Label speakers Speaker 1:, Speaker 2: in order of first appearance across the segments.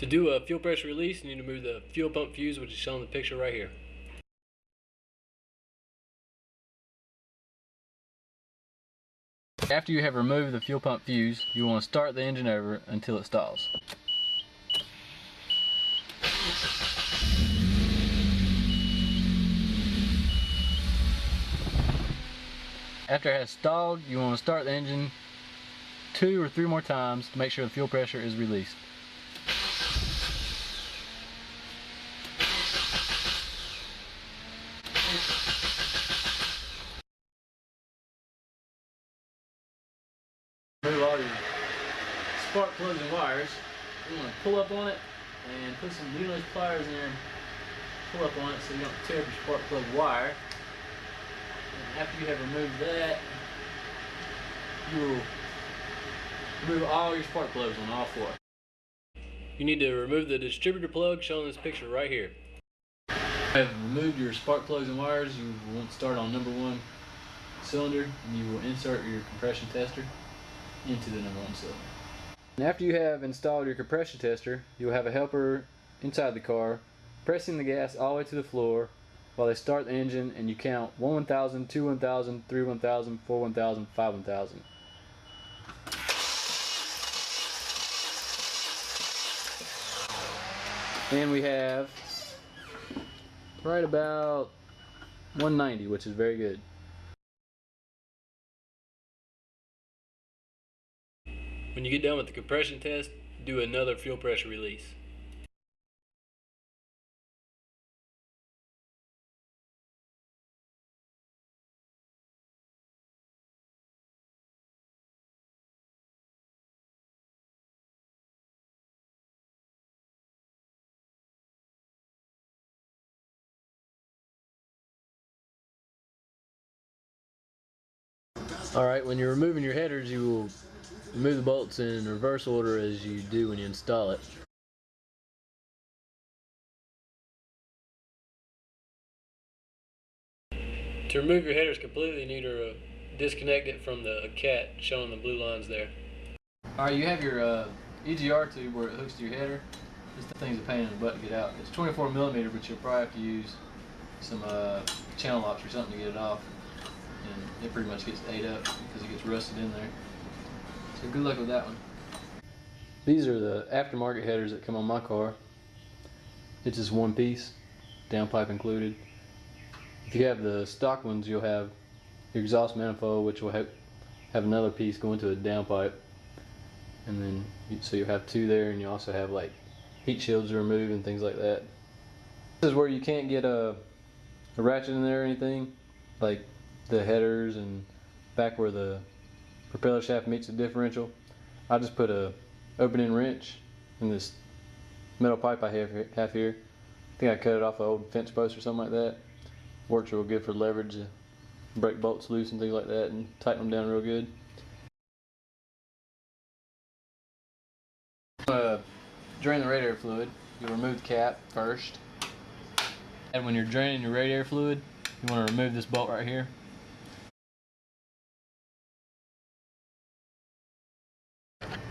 Speaker 1: To do a fuel pressure release, you need to remove the fuel pump fuse, which is shown in the picture right here. After you have removed the fuel pump fuse, you want to start the engine over until it stalls. After it has stalled, you want to start the engine 2 or 3 more times to make sure the fuel pressure is released. Remove all your spark plugs and wires. You want to pull up on it and put some needleless pliers in there and pull up on it so you don't tear up your spark plug wire. And after you have removed that, you will remove all your spark plugs on all 4. You need to remove the distributor plug shown in this picture right here. Have removed your spark plugs and wires, you want to start on number 1 cylinder and you will insert your compression tester into the number 1 cylinder. And after you have installed your compression tester, you'll have a helper inside the car pressing the gas all the way to the floor while they start the engine, and you count 1 1000, 2 1000, 3 1000, 4 1000, 5 1000. And we have right about 190, which is very good. When you get done with the compression test, do another fuel pressure release. Alright, when you're removing your headers, you will remove the bolts in reverse order as you do when you install it. To remove your headers completely, you need to disconnect it from the cat shown in the blue lines there. Alright, you have your EGR tube where it hooks to your header. This thing's a pain in the butt to get out. It's 24mm, but you'll probably have to use some channel locks or something to get it off. And it pretty much gets ate up because it gets rusted in there. So good luck with that one. These are the aftermarket headers that come on my car. It's just one piece, downpipe included. If you have the stock ones, you'll have your exhaust manifold, which will have another piece going to a downpipe, and then so you'll have 2 there, and you also have like heat shields to remove and things like that. This is where you can't get a ratchet in there or anything, like the headers and back where the propeller shaft meets the differential. I just put a opening wrench in this metal pipe I have here. I think I cut it off an old fence post or something like that. Works real good for leverage, break bolts loose and things like that, and tighten them down real good. Drain the radiator fluid. You'll remove the cap first, and when you're draining your radiator fluid, you want to remove this bolt right here.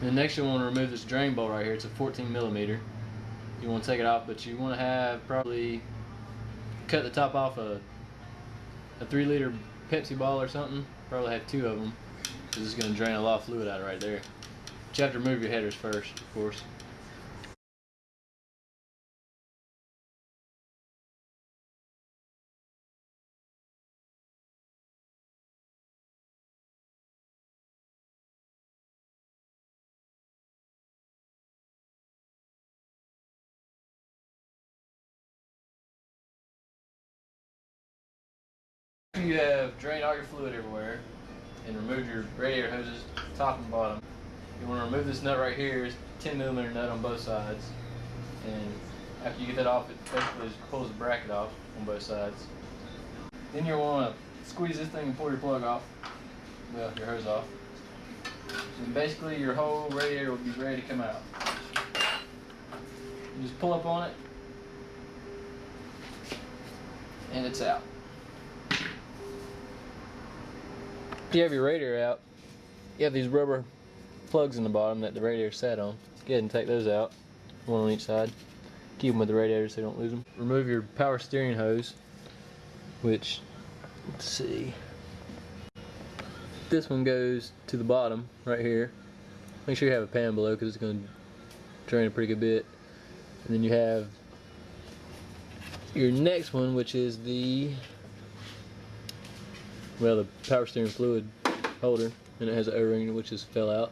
Speaker 1: And next you want to remove this drain bolt right here. It's a 14mm. You want to take it off, but you want to have probably cut the top off a 3-liter Pepsi bottle or something. Probably have 2 of them, because it's going to drain a lot of fluid out right there. But you have to remove your headers first, of course. After you have drained all your fluid everywhere and removed your radiator hoses top and bottom, you want to remove this nut right here. It's a 10mm nut on both sides, and after you get that off, it basically just pulls the bracket off on both sides. Then you'll want to squeeze this thing and pull your plug off, well, your hose off, and basically your whole radiator will be ready to come out. You just pull up on it and it's out. If you have your radiator out, you have these rubber plugs in the bottom that the radiator sat on. Go ahead and take those out. one on each side. Keep them with the radiator so you don't lose them. Remove your power steering hose, which, let's see, this one goes to the bottom right here. Make sure you have a pan below because it's going to drain a pretty good bit. And then you have your next one, which is the power steering fluid holder, and it has an O-ring which just fell out.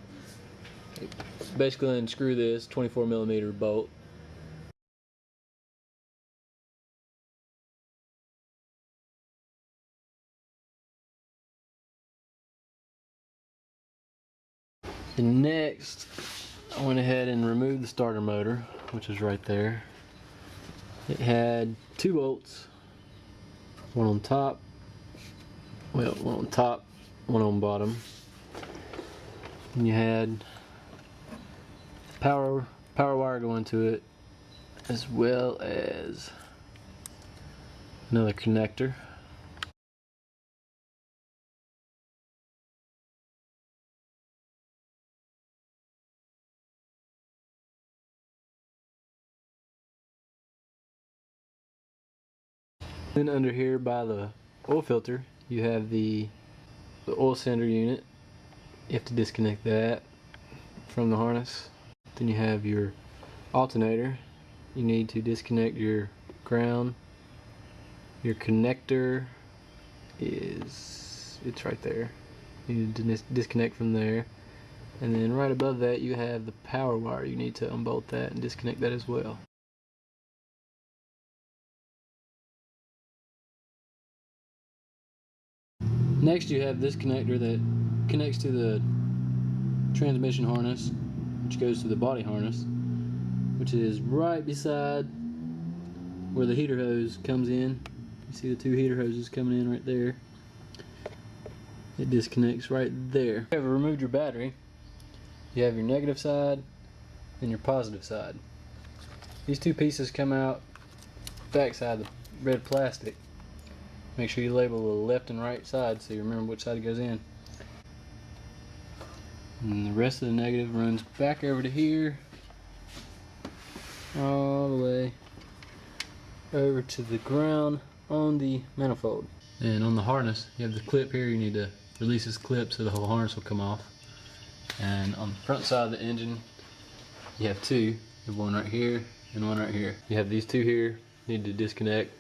Speaker 1: Basically unscrew this 24mm bolt. And next, I went ahead and removed the starter motor, which is right there. It had 2 bolts, one on top, one on top, one on bottom. And you had power wire going to it, as well as another connector. Then under here by the oil filter, you have the oil cylinder unit. You have to disconnect that from the harness. Then you have your alternator. You need to disconnect your ground. Your connector it's right there. You need to disconnect from there. And then right above that you have the power wire. You need to unbolt that and disconnect that as well. Next you have this connector that connects to the transmission harness, which goes to the body harness, which is right beside where the heater hose comes in. You see the 2 heater hoses coming in right there. It disconnects right there. You have removed your battery. You have your negative side and your positive side. These 2 pieces come out back side, the red plastic. Make sure you label the left and right side so you remember which side it goes in. And the rest of the negative runs back over to here, all the way over to the ground on the manifold. And on the harness, you have the clip here. You need to release this clip so the whole harness will come off. And on the front side of the engine, you have 2. You have one right here and one right here. You have these 2 here, you need to disconnect.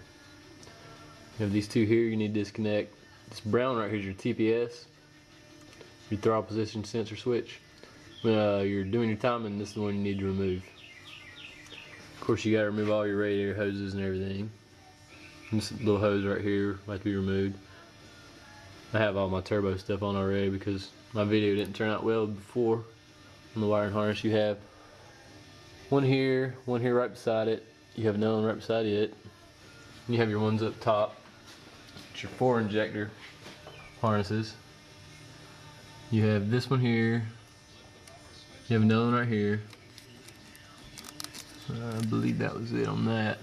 Speaker 1: You have these 2 here, you need to disconnect. This brown right here is your TPS, your throttle position sensor switch. When you're doing your timing, this is the one you need to remove. Of course, you got to remove all your radiator hoses and everything. And this little hose right here might be removed. I have all my turbo stuff on already because my video didn't turn out well before. On the wiring harness, you have one here right beside it. You have another one right beside it. And you have your ones up top. It's your 4 injector harnesses. You have this one here. You have another one right here. I believe that was it on that.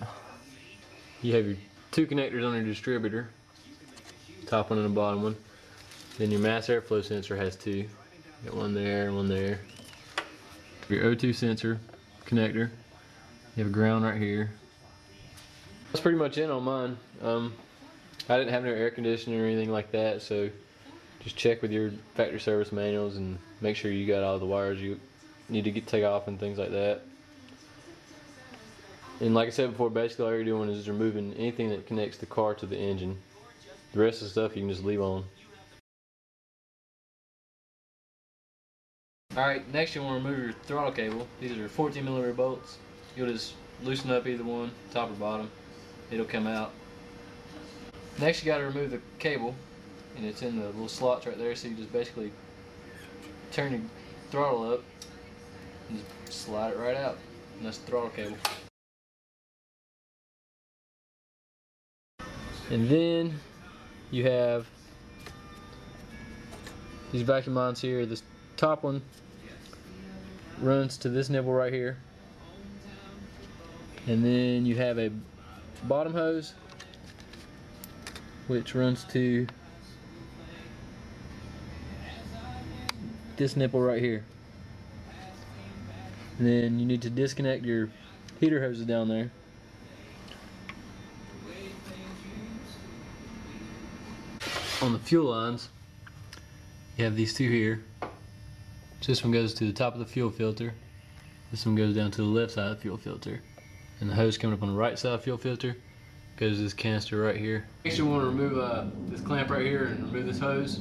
Speaker 1: You have your 2 connectors on your distributor, top one and the bottom one. Then your mass airflow sensor has 2. You got one there and one there. Your O2 sensor connector. You have a ground right here. That's pretty much it on mine. I didn't have no air conditioning or anything like that, so just check with your factory service manuals and make sure you got all the wires you need to take off and things like that. And like I said before, basically all you're doing is removing anything that connects the car to the engine. The rest of the stuff you can just leave on. Alright, next you want to remove your throttle cable. These are 14mm bolts. You'll just loosen up either one, top or bottom. It'll come out. Next you got to remove the cable, and it's in the little slots right there, so you just basically turn your throttle up and just slide it right out, and that's the throttle cable. And then you have these vacuum lines here. This top one runs to this nipple right here, and then you have a bottom hose which runs to this nipple right here. And then you need to disconnect your heater hoses down there. On the fuel lines, you have these two here. This one goes to the top of the fuel filter. This one goes down to the left side of the fuel filter. And the hose coming up on the right side of the fuel filter goes to this canister right here. Next you want to remove this clamp right here and remove this hose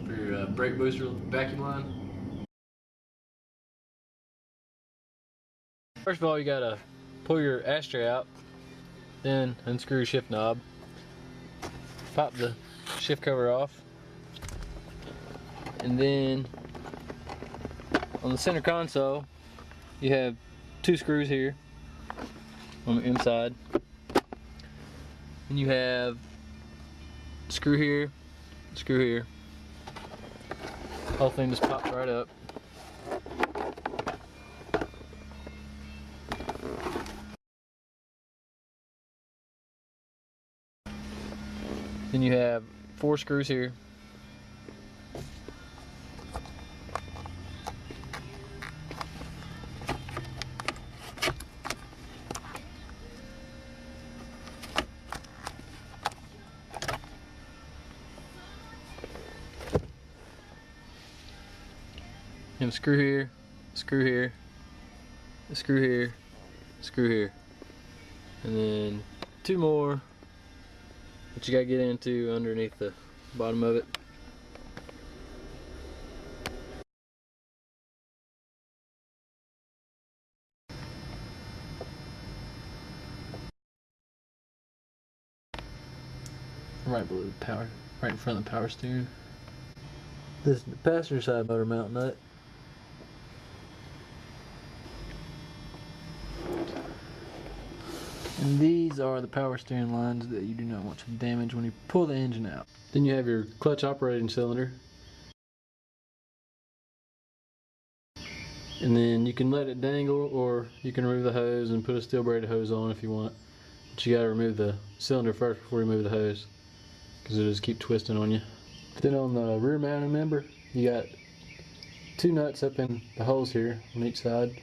Speaker 1: for your brake booster vacuum line. First of all, you gotta pull your ashtray out, then unscrew your shift knob, pop the shift cover off, and then on the center console you have two screws here on the inside, and you have a screw here, screw here. Whole thing just pops right up. Then you have 4 screws here. You have a screw here, screw here, a screw here, screw here, and then 2 more that you gotta get into underneath the bottom of it. Right below the power, right in front of the power steering. This is the passenger side motor mount nut. And these are the power steering lines that you do not want to damage when you pull the engine out. Then you have your clutch operating cylinder. And then you can let it dangle, or you can remove the hose and put a steel braided hose on if you want. But you gotta remove the cylinder first before you remove the hose, because it'll just keep twisting on you. Then on the rear mounting member, you got 2 nuts up in the holes here on each side.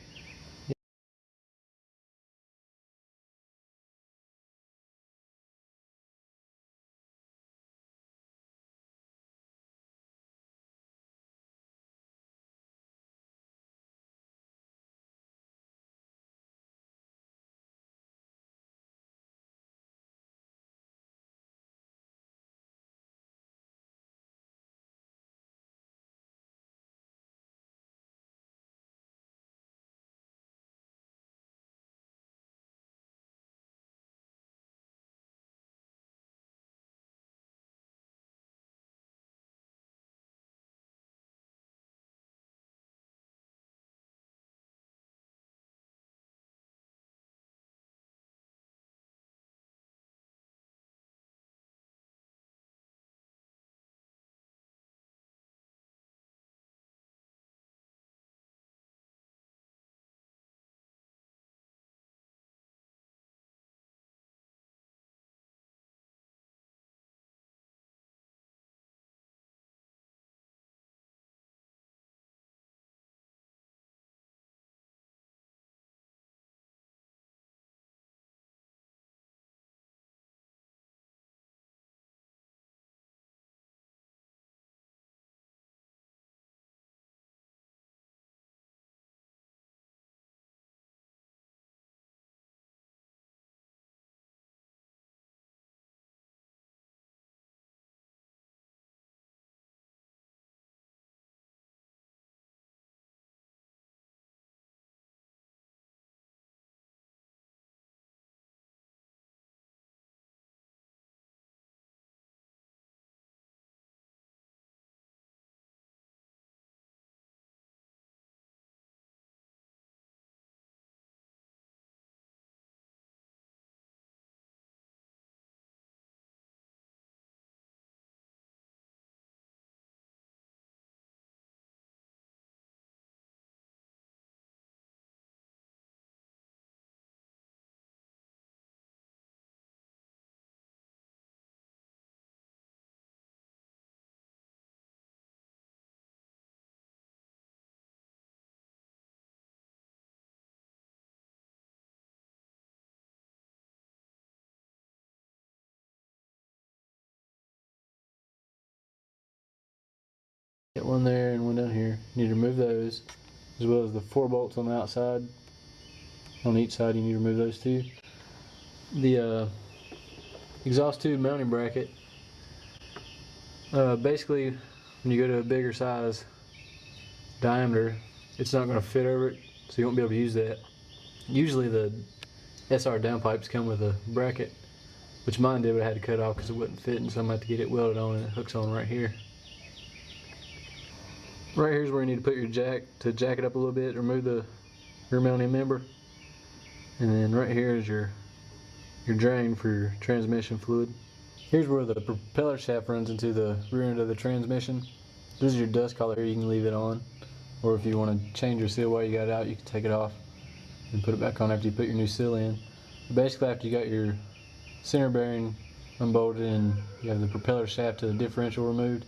Speaker 1: Get one there and one down here. You need to remove those, as well as the 4 bolts on the outside. On each side, you need to remove those two. The exhaust tube mounting bracket. Basically, when you go to a bigger size diameter, it's not going to fit over it, so you won't be able to use that. Usually the SR downpipes come with a bracket, which mine did, but I had to cut it off because it wasn't fitting, so I'm going to have to get it welded on, and it hooks on right here. Right here is where you need to put your jack to jack it up a little bit, remove the rear mounting member. And then right here is your drain for your transmission fluid. Here's where the propeller shaft runs into the rear end of the transmission. This is your dust collar here, you can leave it on. Or if you want to change your seal while you got it out, you can take it off and put it back on after you put your new seal in. But basically, after you got your center bearing unbolted and you have the propeller shaft to the differential removed,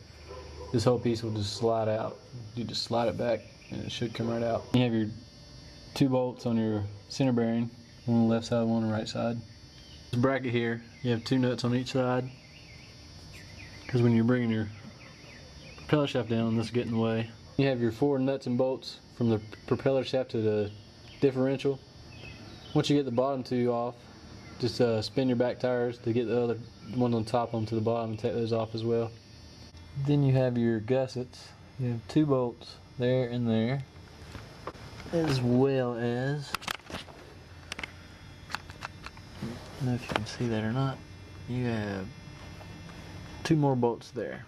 Speaker 1: this whole piece will just slide out. You just slide it back and it should come right out. You have your 2 bolts on your center bearing, one on the left side, one on the right side. This bracket here, you have 2 nuts on each side, because when you're bringing your propeller shaft down, this will get in the way. You have your 4 nuts and bolts from the propeller shaft to the differential. Once you get the bottom 2 off, just spin your back tires to get the other one on top onto the bottom and take those off as well. Then you have your gussets. You have 2 bolts there and there, as well as, I don't know if you can see that or not, you have 2 more bolts there.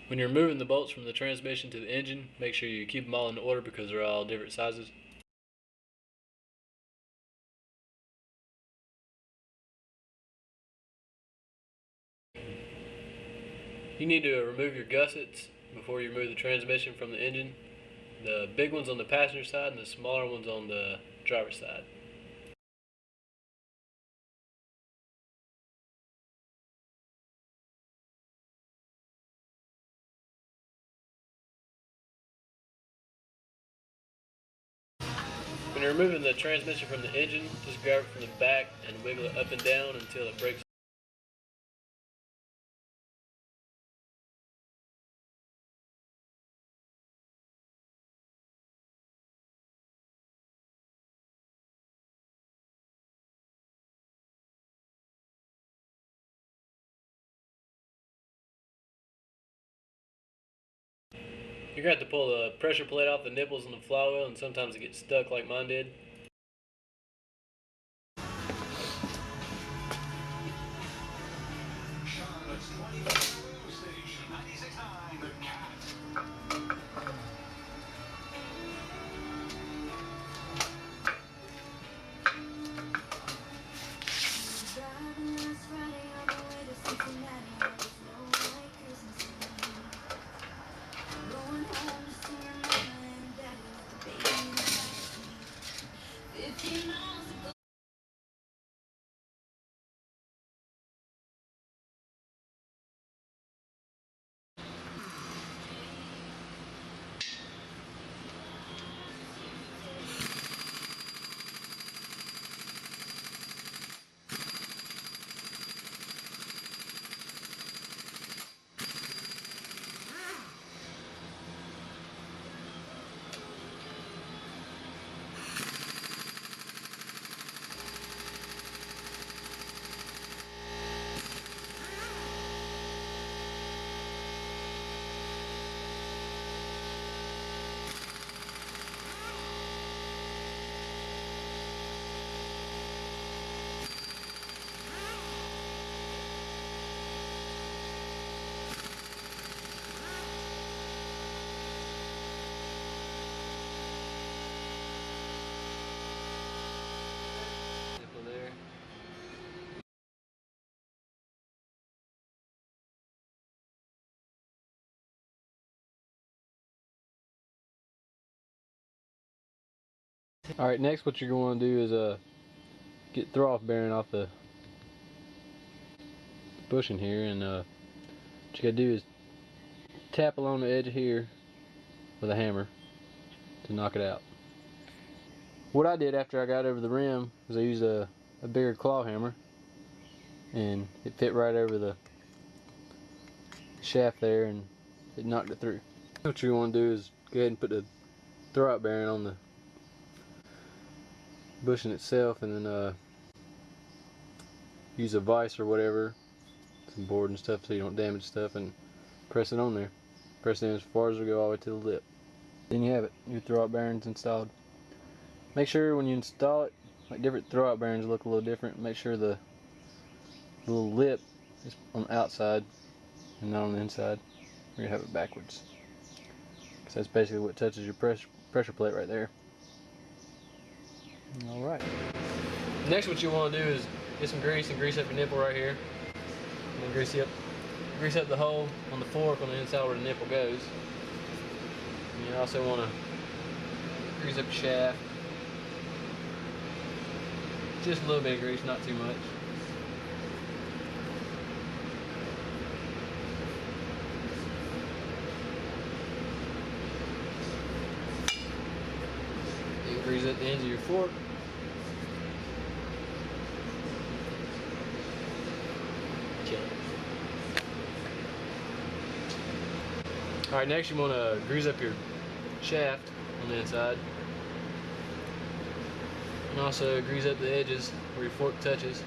Speaker 1: When you're removing the bolts from the transmission to the engine, make sure you keep them all in order because they're all different sizes. You need to remove your gussets before you remove the transmission from the engine. The big ones on the passenger side and the smaller ones on the driver's side. When you're removing the transmission from the engine, just grab it from the back and wiggle it up and down until it breaks. You're going to have to pull the pressure plate off the nipples on the flywheel, and sometimes it gets stuck like mine did. Alright, next what you're going to do is get throw-off bearing off the bushing here, and what you got to do is tap along the edge here with a hammer to knock it out. What I did after I got over the rim was I used a bigger claw hammer, and it fit right over the shaft there and it knocked it through. What you want to do is go ahead and put the throw-out bearing on the bushing itself, and then use a vise or whatever, some board and stuff so you don't damage stuff, and press it on there. Press it in as far as it'll go all the way to the lip. Then you have it, your throw-out bearings installed. Make sure when you install it, like different throw-out bearings look a little different, make sure the little lip is on the outside and not on the inside, or you have it backwards. Because that's basically what touches your pressure plate right there. Alright. Next what you want to do is get some grease and grease up your nipple right here. And then grease up the hole on the fork on the inside where the nipple goes. And you also want to grease up your shaft. Just a little bit of grease, not too much. You grease up the ends of your fork. Alright, next you want to grease up your shaft on the inside. And also grease up the edges where your fork touches.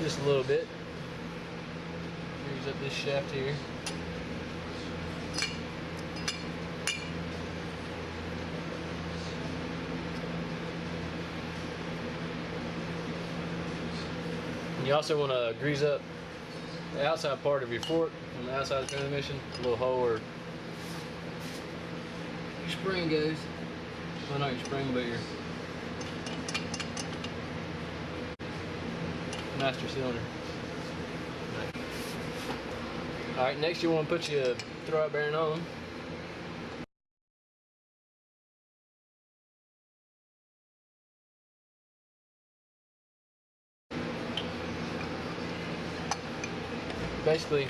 Speaker 1: Just a little bit. Grease up this shaft here. And you also want to grease up the outside part of your fork on the outside of the transmission, a little hole where your spring goes. Well, not your spring, but your master cylinder. Alright, next you want to put your throwout bearing on. Basically,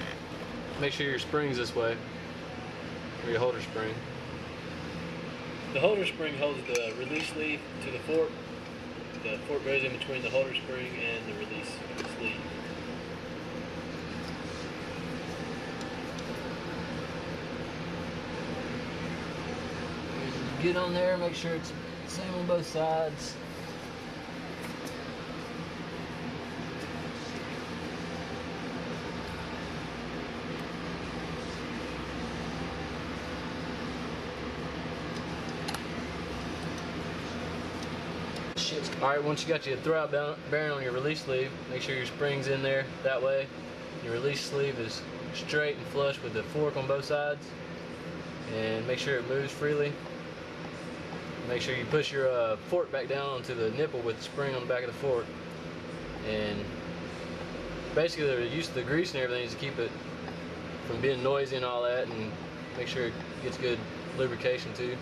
Speaker 1: make sure your spring's this way, or your holder spring. The holder spring holds the release sleeve to the fork. The fork goes in between the holder spring and the release sleeve. Get on there, make sure it's the same on both sides. Alright, once you got your throwout bearing on your release sleeve, make sure your spring's in there that way. Your release sleeve is straight and flush with the fork on both sides. And make sure it moves freely. Make sure you push your fork back down onto the nipple with the spring on the back of the fork. And basically the use of the grease and everything is to keep it from being noisy and all that, and make sure it gets good lubrication too.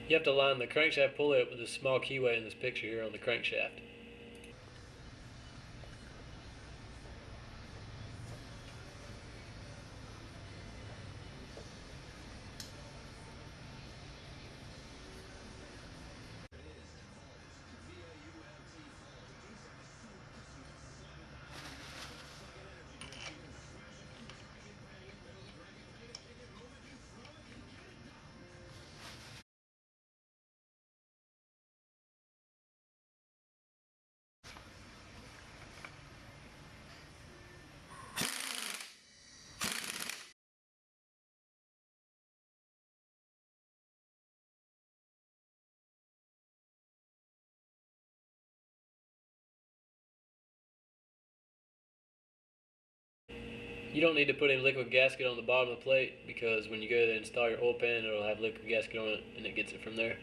Speaker 1: You have to line the crankshaft pulley up with this small keyway in this picture here on the crankshaft. You don't need to put any liquid gasket on the bottom of the plate because when you go to install your oil pan, it'll have liquid gasket on it and it gets it from there.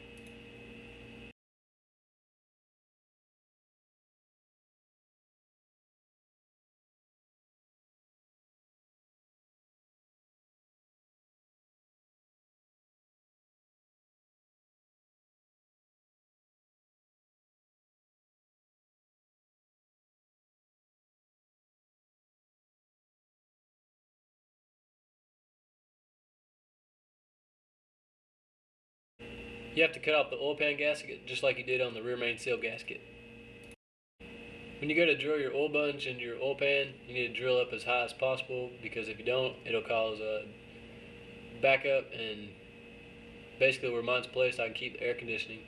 Speaker 1: You have to cut off the oil pan gasket just like you did on the rear main seal gasket. When you go to drill your oil bunch into your oil pan, you need to drill up as high as possible because if you don't, it'll cause a backup, and basically where mine's placed, I can keep the air conditioning.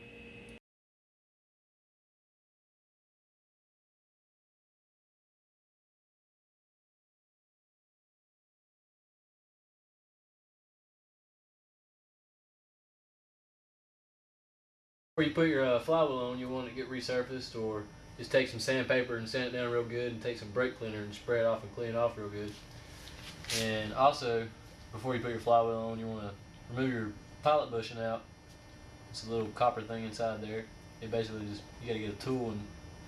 Speaker 1: Before you put your flywheel on, you want it to get resurfaced, or just take some sandpaper and sand it down real good, and take some brake cleaner and spray it off and clean it off real good. And also, before you put your flywheel on, you want to remove your pilot bushing out. It's a little copper thing inside there. It basically just, you got to get a tool and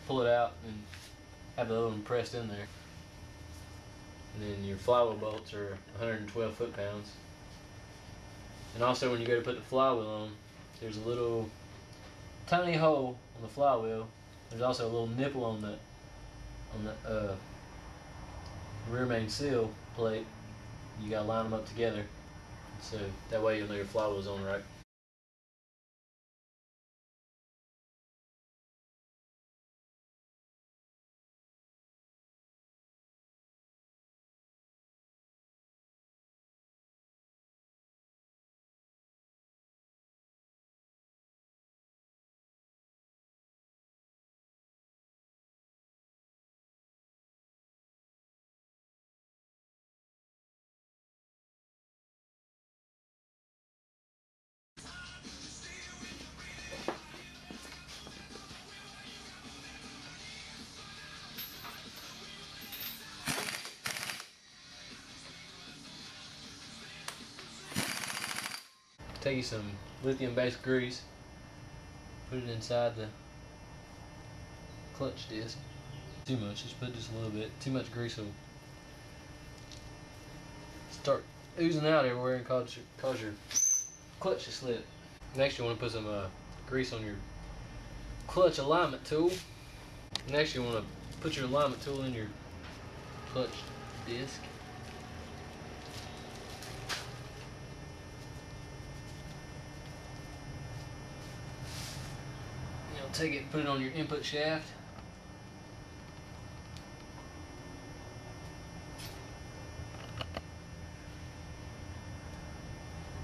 Speaker 1: pull it out and have the other one pressed in there. And then your flywheel bolts are 112 foot-pounds. And also when you go to put the flywheel on, there's a little tiny hole on the flywheel. There's also a little nipple on the rear main seal plate. You gotta line them up together, so that way you'll know your flywheel's on right. Take you some lithium-based grease, put it inside the clutch disc. Too much, just put just a little bit. Too much grease will start oozing out everywhere and cause your clutch to slip. Next, you want to put some grease on your clutch alignment tool. Next, you want to put your alignment tool in your clutch disc. Take it and put it on your input shaft.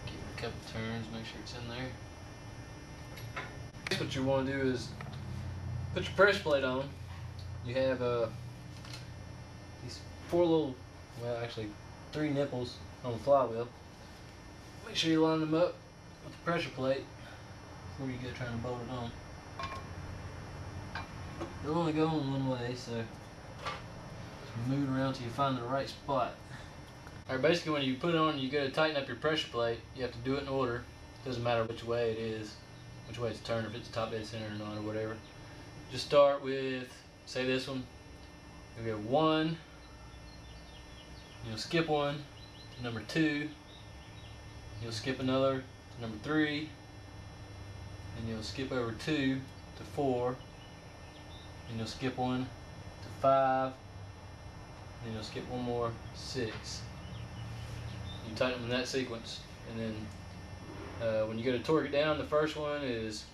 Speaker 1: Give it a couple turns, make sure it's in there. Next, what you want to do is put your pressure plate on. You have these three nipples on the flywheel. Make sure you line them up with the pressure plate before you go trying to bolt it on. They'll only go in one way, so just move it around till you find the right spot. Alright, basically when you put it on, you go to tighten up your pressure plate. You have to do it in order. It doesn't matter which way it is, which way it's turned, if it's top dead center or not or whatever. Just start with, say this one. You'll go 1, you'll skip 1 to number 2, you'll skip another to number 3, and you'll skip over 2 to 4, and you'll skip 1 to 5, and you'll skip one more, 6. You tighten them in that sequence, and then when you go to torque it down, the first one is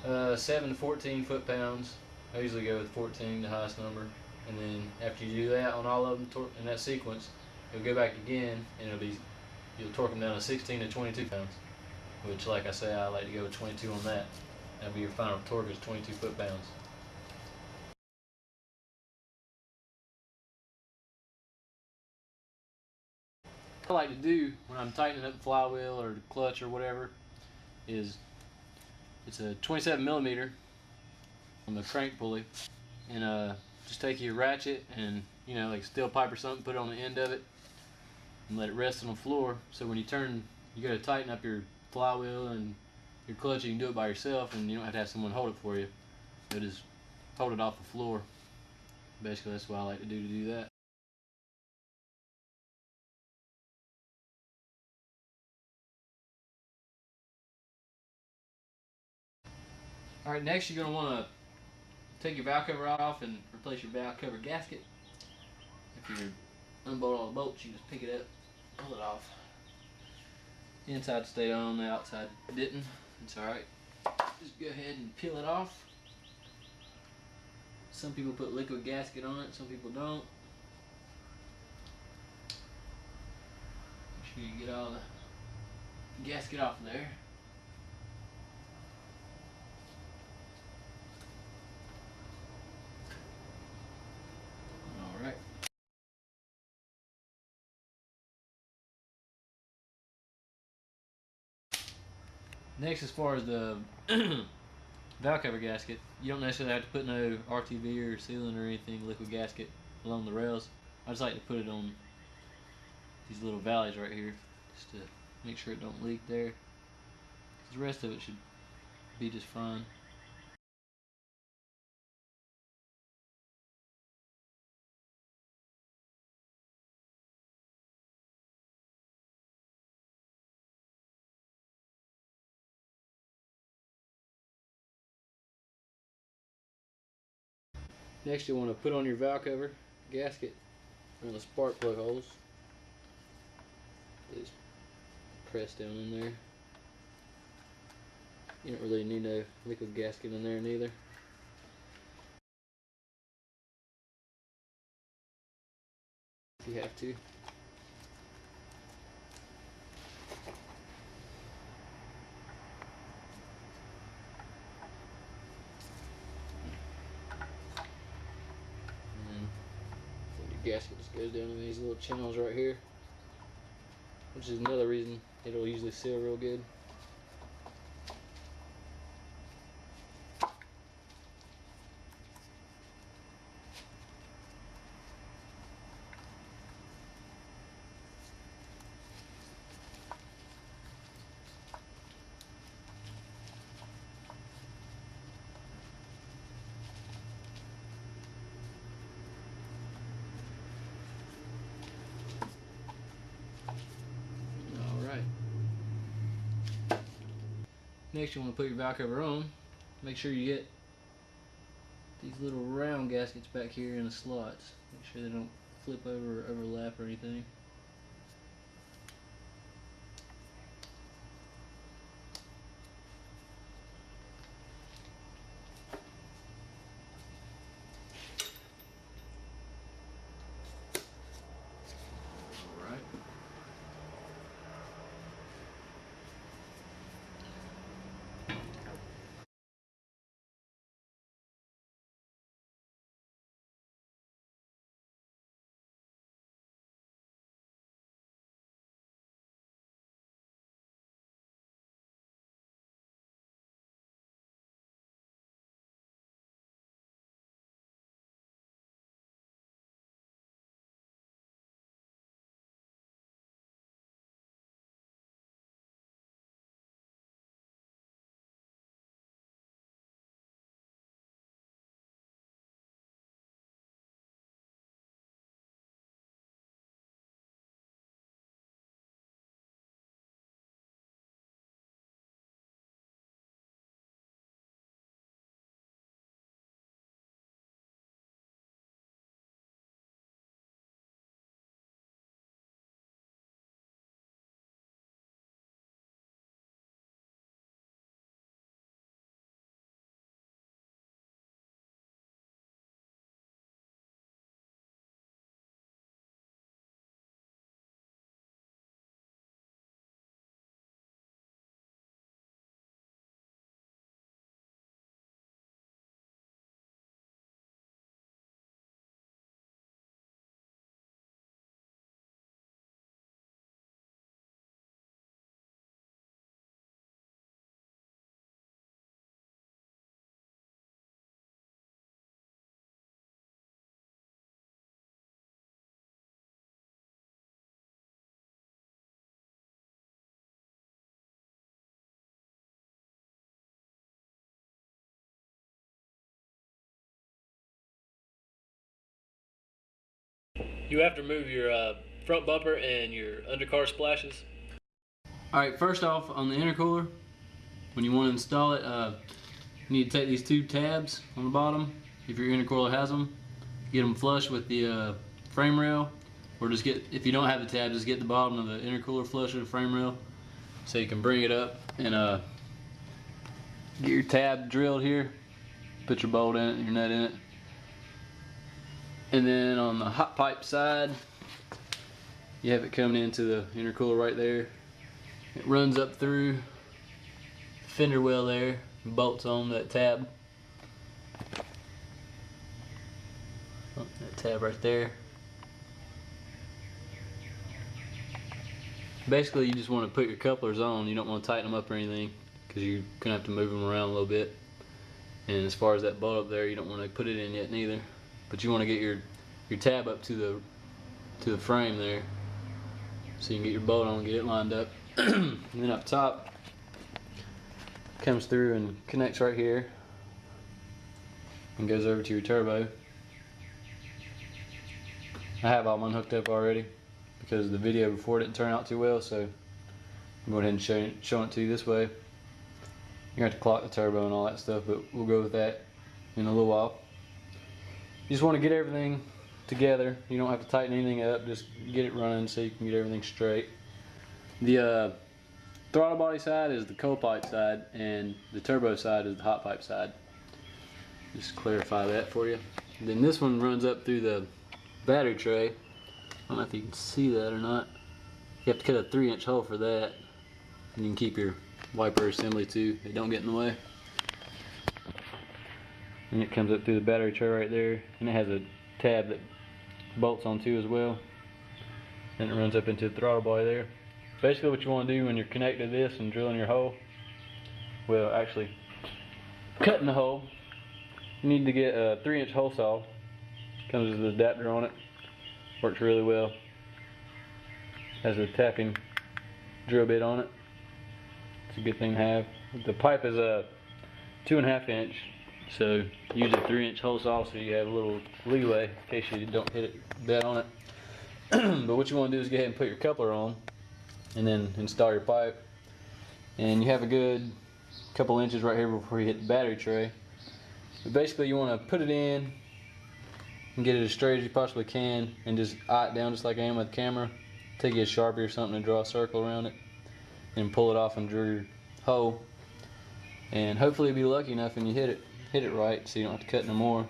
Speaker 1: 7 to 14 foot-pounds. I usually go with 14, the highest number, and then after you do that on all of them in that sequence, you'll go back again, and you'll torque them down to 16 to 22 pounds, which, like I say, I like to go with 22 on that. That'll be your final torque, is 22 foot-pounds. What I like to do when I'm tightening up the flywheel or the clutch or whatever is, it's a 27 millimeter on the crank pulley, and just take your ratchet and, you know, like a steel pipe or something, put it on the end of it and let it rest on the floor. So when you go to tighten up your flywheel and your clutch, you can do it by yourself, and you don't have to have someone hold it for you. You'll just hold it off the floor. Basically, that's what I like to do that. Alright, next you're going to want to take your valve cover off and replace your valve cover gasket. If you unbolt all the bolts, you just pick it up, pull it off. The inside stayed on, the outside didn't. It's alright. Just go ahead and peel it off. Some people put liquid gasket on it, some people don't. Make sure you get all the gasket off there. Alright. Next, as far as the valve cover gasket, you don't necessarily have to put no RTV or sealant or anything, liquid gasket, along the rails. I just like to put it on these little valleys right here, just to make sure it don't leak there. The rest of it should be just fine. Next, you want to put on your valve cover gasket on the spark plug holes. Just press down in there. You don't really need no liquid gasket in there neither. If you have to. Gasket just goes down in these little channels right here, which is another reason it'll usually seal real good. Next, you want to put your valve cover on. Make sure you get these little round gaskets back here in the slots. Make sure they don't flip over or overlap or anything. You have to remove your front bumper and your undercar splashes. Alright, first off, on the intercooler, when you want to install it, you need to take these two tabs on the bottom, if your intercooler has them, get them flush with the frame rail, or just get, if you don't have the tab, just get the bottom of the intercooler flush with the frame rail, so you can bring it up and get your tab drilled here, put your bolt in it and your nut in it. And then on the hot pipe side, you have it coming into the intercooler right there. It runs up through the fender well there, and bolts on that tab. Oh, that tab right there. Basically, you just want to put your couplers on. You don't want to tighten them up or anything, because you're gonna have to move them around a little bit. And as far as that bolt up there, you don't want to put it in yet neither. But you want to get your tab up to the frame there, so you can get your bolt on and get it lined up. And then up top, comes through and connects right here and goes over to your turbo. I have all mine hooked up already because the video before didn't turn out too well, so I'm going ahead and showing it to you this way. You're going to have to clock the turbo and all that stuff, but we'll go with that in a little while. You just want to get everything together. You don't have to tighten anything up, just get it running so you can get everything straight. The throttle body side is the cold pipe side, and the turbo side is the hot pipe side. Just clarify that for you. And then this one runs up through the battery tray. I don't know if you can see that or not. You have to cut a 3-inch hole for that, and you can keep your wiper assembly too. They don't get in the way. And it comes up through the battery tray right there, and it has a tab that bolts onto as well. And it runs up into the throttle body there. Basically what you want to do when you're connected to this and drilling your hole, well actually cutting the hole, you need to get a 3-inch hole saw. Comes with an adapter on it. Works really well. Has a tapping drill bit on it. It's a good thing to have. The pipe is a 2.5 inch, so use a 3-inch hole saw so you have a little leeway in case you don't hit it dead on it. But what you want to do is go ahead and put your coupler on and then install your pipe, and you have a good couple inches right here before you hit the battery tray. But basically you want to put it in and get it as straight as you possibly can, and just eye it down just like I am with the camera. Take you a Sharpie or something and draw a circle around it, and pull it off and drill your hole, and hopefully you'll be lucky enough and you hit it right, so you don't have to cut no more.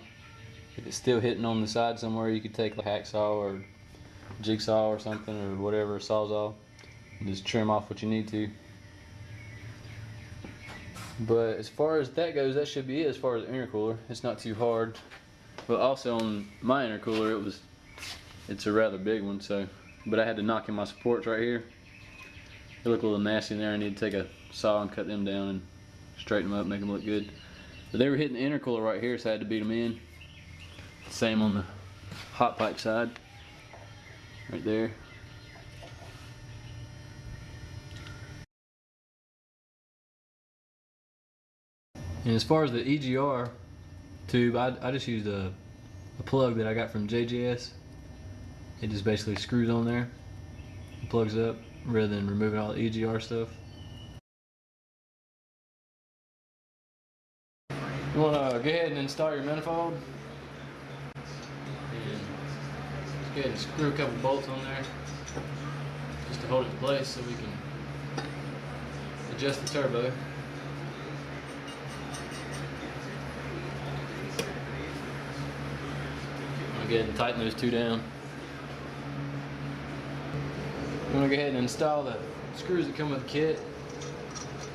Speaker 1: If it's still hitting on the side somewhere, you could take a hacksaw or jigsaw or something, or whatever, a sawzall, and just trim off what you need to. But as far as that goes, that should be it as far as the intercooler. It's not too hard. But also on my intercooler, it's a rather big one, so, but I had to knock in my supports right here. They look a little nasty in there. I need to take a saw and cut them down and straighten them up, make them look good. But they were hitting the intercooler right here, so I had to beat them in. Same on the hot pipe side, right there. And as far as the EGR tube, I just used a plug that I got from JJS. It just basically screws on there and plugs up, rather than removing all the EGR stuff. You want to go ahead and install your manifold, and just go ahead and screw a couple bolts on there just to hold it in place so we can adjust the turbo. Go ahead and tighten those two down. You want to go ahead and install the screws that come with the kit.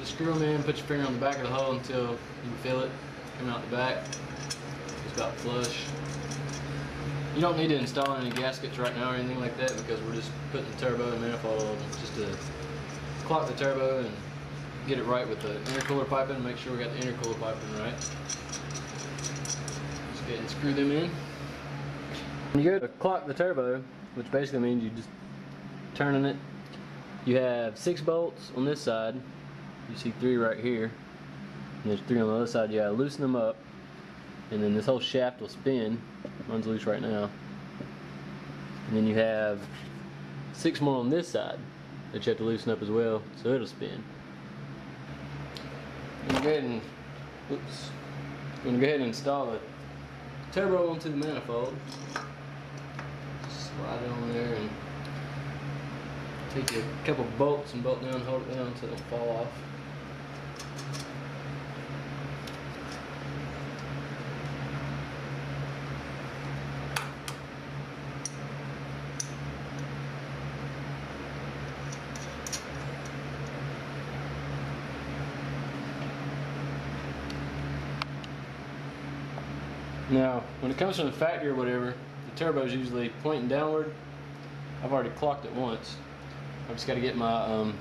Speaker 1: Just screw them in, put your finger on the back of the hole until you can feel it coming out the back. It's about flush. You don't need to install any gaskets right now or anything like that, because we're just putting the turbo and manifold on just to clock the turbo and get it right with the intercooler piping. Make sure we got the intercooler piping right. Just go ahead and screw them in. When you go to clock the turbo, which basically means you just turning it, you have 6 bolts on this side. You see 3 right here, and there's 3 on the other side. You gotta loosen them up, and then this whole shaft will spin. Runs loose right now. And then you have 6 more on this side that you have to loosen up as well, so it'll spin. I'm gonna go ahead and, install a turbo onto the manifold. Slide it on there and take a couple bolts and bolt down, hold it down so it don't fall off. Now, when it comes from the factory or whatever, the turbo is usually pointing downward. I've already clocked it once. I've just got to get my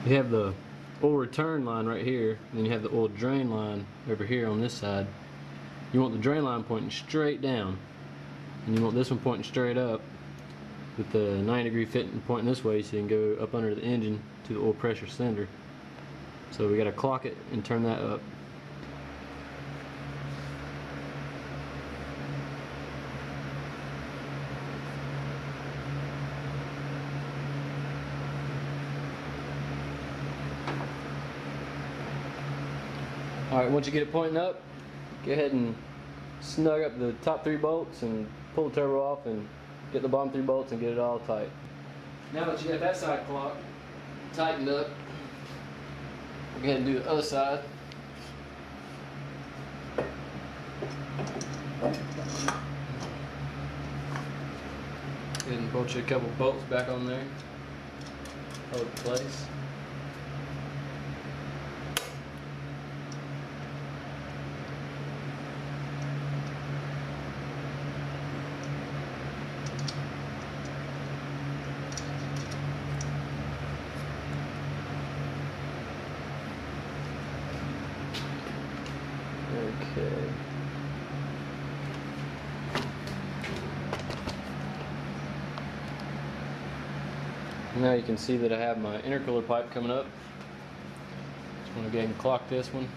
Speaker 1: you have the oil return line right here, and then you have the oil drain line over here on this side. You want the drain line pointing straight down, and you want this one pointing straight up with the 90-degree fitting pointing this way so you can go up under the engine to the oil pressure sender. So we got to clock it and turn that up. Alright, once you get it pointing up, go ahead and snug up the top 3 bolts and pull the turbo off and get the bottom 3 bolts and get it all tight. Now that you got that side clocked, tightened up, go ahead and do the other side. Go ahead and bolt you a couple bolts back on there. Hold it in place. Okay. Now you can see that I have my intercooler pipe coming up. Just want to go ahead and clock this one.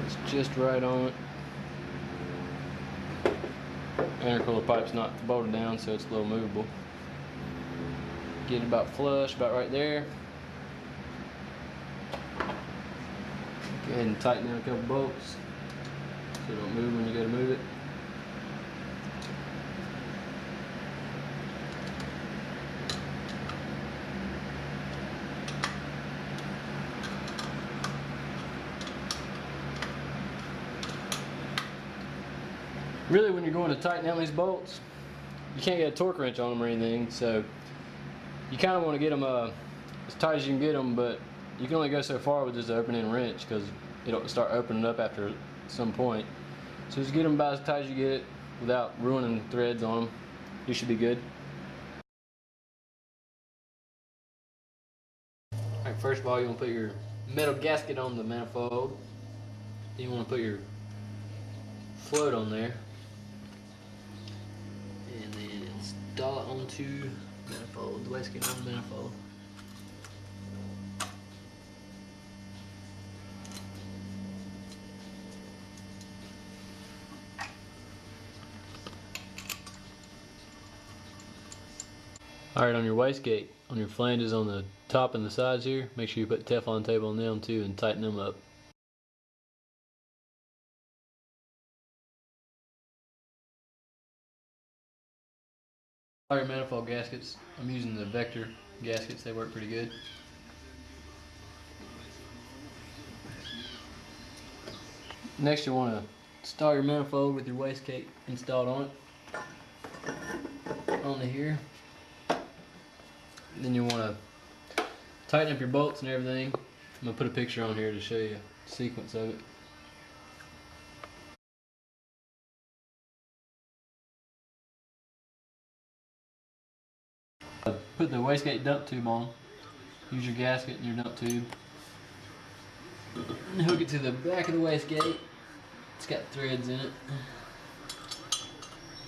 Speaker 1: It's just right on it. Intercooler pipe's not bolted down, so it's a little movable. Get it about flush, about right there. Go ahead and tighten down a couple bolts so it don't move when you go to move it. Really, when you're going to tighten down these bolts, you can't get a torque wrench on them or anything, so you kind of want to get them as tight as you can get them, but you can only go so far with just an open-end wrench because it'll start opening up after some point. So just get them about as tight as you get it without ruining threads on them. You should be good. Alright, first of all, you want to put your metal gasket on the manifold. Then you want to put your float on there. And then install it onto the manifold, the wastegate on the manifold. Alright, on your wastegate, on your flanges on the top and the sides here, make sure you put Teflon tape on them too and tighten them up. All your manifold gaskets, I'm using the Vector gaskets, they work pretty good. Next you want to install your manifold with your wastegate installed on it, onto here. Then you want to tighten up your bolts and everything. I'm going to put a picture on here to show you the sequence of it. Put the wastegate dump tube on. Use your gasket and your dump tube. And hook it to the back of the wastegate. It's got threads in it.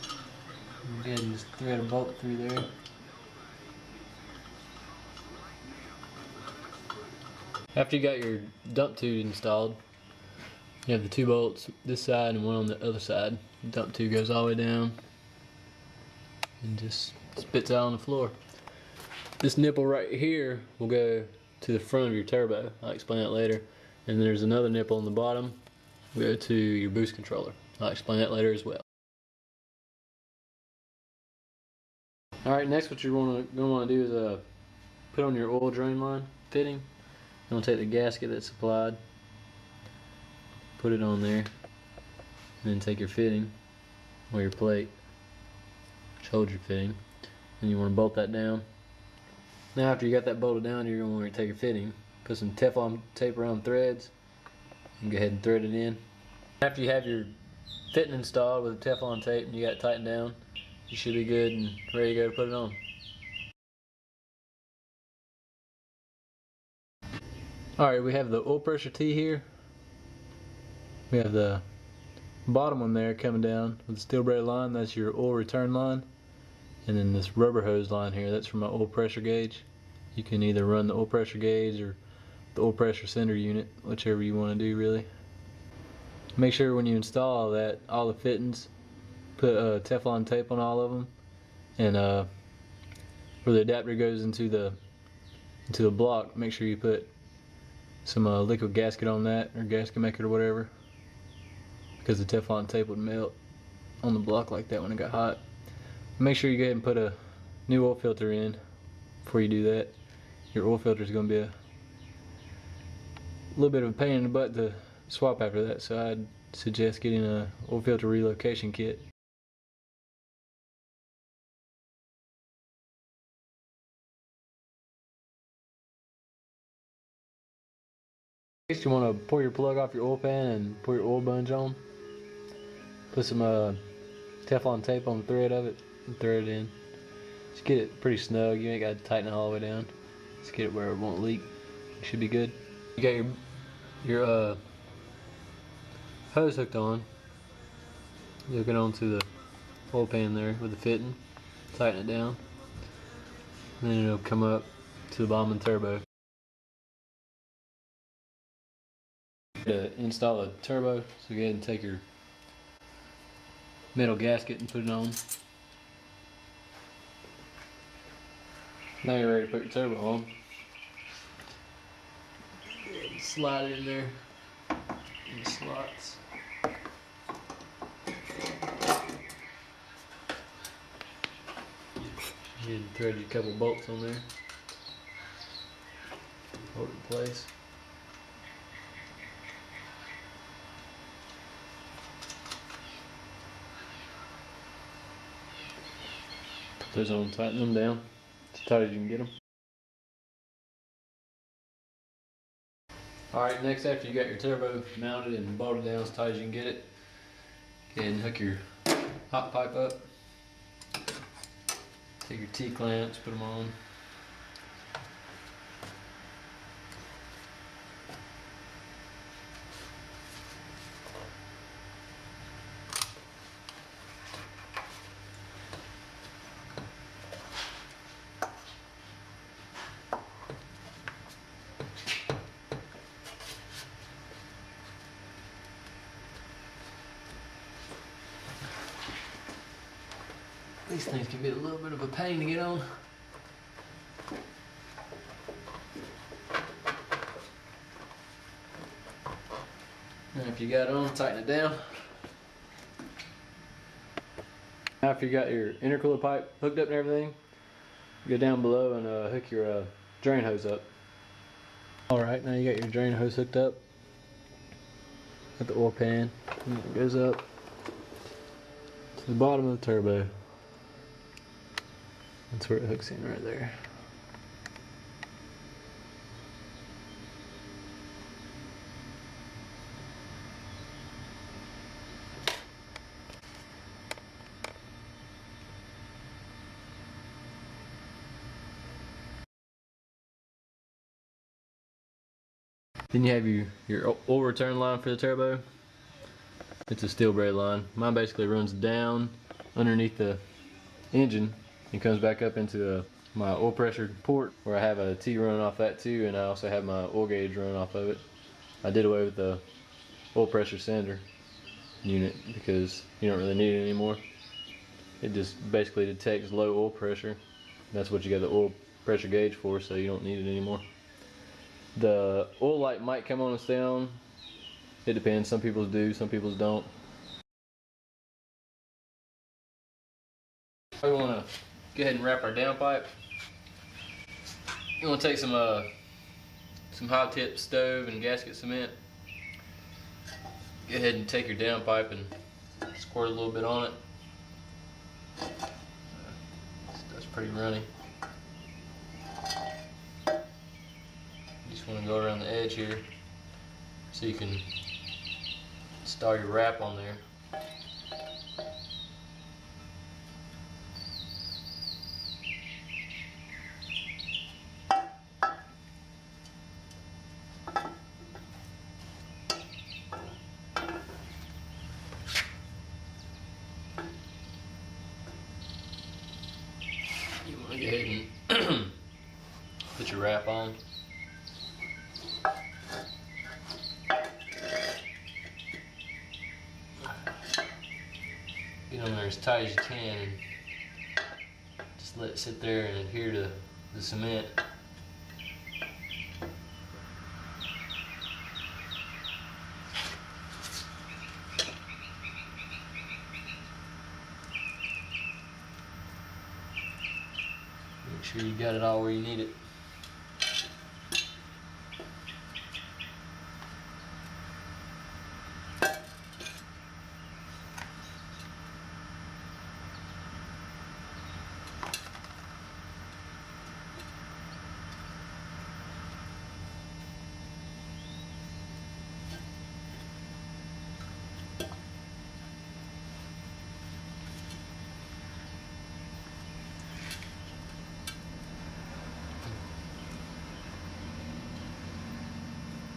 Speaker 1: Go ahead and just thread a bolt through there. After you got your dump tube installed, you have the 2 bolts this side and one on the other side. The dump tube goes all the way down and just spits out on the floor. This nipple right here will go to the front of your turbo. I'll explain that later. And then there's another nipple on the bottom. Will go to your boost controller. I'll explain that later as well. Alright, next what you're going to want to do is put on your oil drain line fitting. You're going to take the gasket that's supplied, put it on there, and then take your fitting, or your plate, which holds your fitting, and you want to bolt that down. Now after you got that bolted down, you're going to want to take your fitting, put some Teflon tape around threads, and go ahead and thread it in. After you have your fitting installed with the Teflon tape and you got it tightened down, you should be good and ready to go to put it on. Alright, we have the oil pressure tee here. We have the bottom one there coming down with the steel braided line. That's your oil return line. And then this rubber hose line here, that's for my oil pressure gauge. You can either run the oil pressure gauge or the oil pressure sender unit, whichever you want to do really. Make sure when you install that, all the fittings, put Teflon tape on all of them, and where the adapter goes into the block, make sure you put some liquid gasket on that, or gasket maker or whatever, because the Teflon tape would melt on the block like that when it got hot. Make sure you go ahead and put a new oil filter in before you do that. Your oil filter is going to be a little bit of a pain in the butt to swap after that, so I'd suggest getting a oil filter relocation kit. Next, you want to pour your plug off your oil pan and pour your oil sponge on. Put some Teflon tape on the thread of it and thread it in. Just get it pretty snug. You ain't got to tighten it all the way down. Just get it where it won't leak. It should be good. You got your hose hooked on. You hook it onto the oil pan there with the fitting. Tighten it down. And then it'll come up to the bottom of the turbo. To install a turbo, so go ahead and take your metal gasket and put it on. Now you're ready to put your turbo on. Slide it in there in the slots. You can thread your couple bolts on there. Hold it in place. Those on, tighten them down as tight as you can get them. Alright, next after you got your turbo mounted and bolted down as tight as you can get it, go ahead and hook your hot pipe up. Take your T-clamps, put them on. These things can be a little bit of a pain to get on. And if you got it on, tighten it down. After you got your intercooler pipe hooked up and everything, go down below and hook your drain hose up. Alright, now you got your drain hose hooked up at the oil pan. And it goes up to the bottom of the turbo. That's where it hooks in right there. Then you have your oil return line for the turbo. It's a steel braid line. Mine basically runs down underneath the engine and comes back up into my oil pressure port where I have a T running off that too, and I also have my oil gauge running off of it. I did away with the oil pressure cylinder unit because you don't really need it anymore. It just basically detects low oil pressure. That's what you got the oil pressure gauge for, so you don't need it anymore. The oil light might come on and stay on. It depends. Some people's do, some people's don't. We want to go ahead and wrap our downpipe. You want to take some high-tip stove and gasket cement. Go ahead and take your downpipe and squirt a little bit on it. That's pretty runny. You just want to go around the edge here so you can install your wrap on there. You want to go ahead and put your wrap on. Get on there as tight as you can and just let it sit there and adhere to the cement. Make sure you got it all where you need it.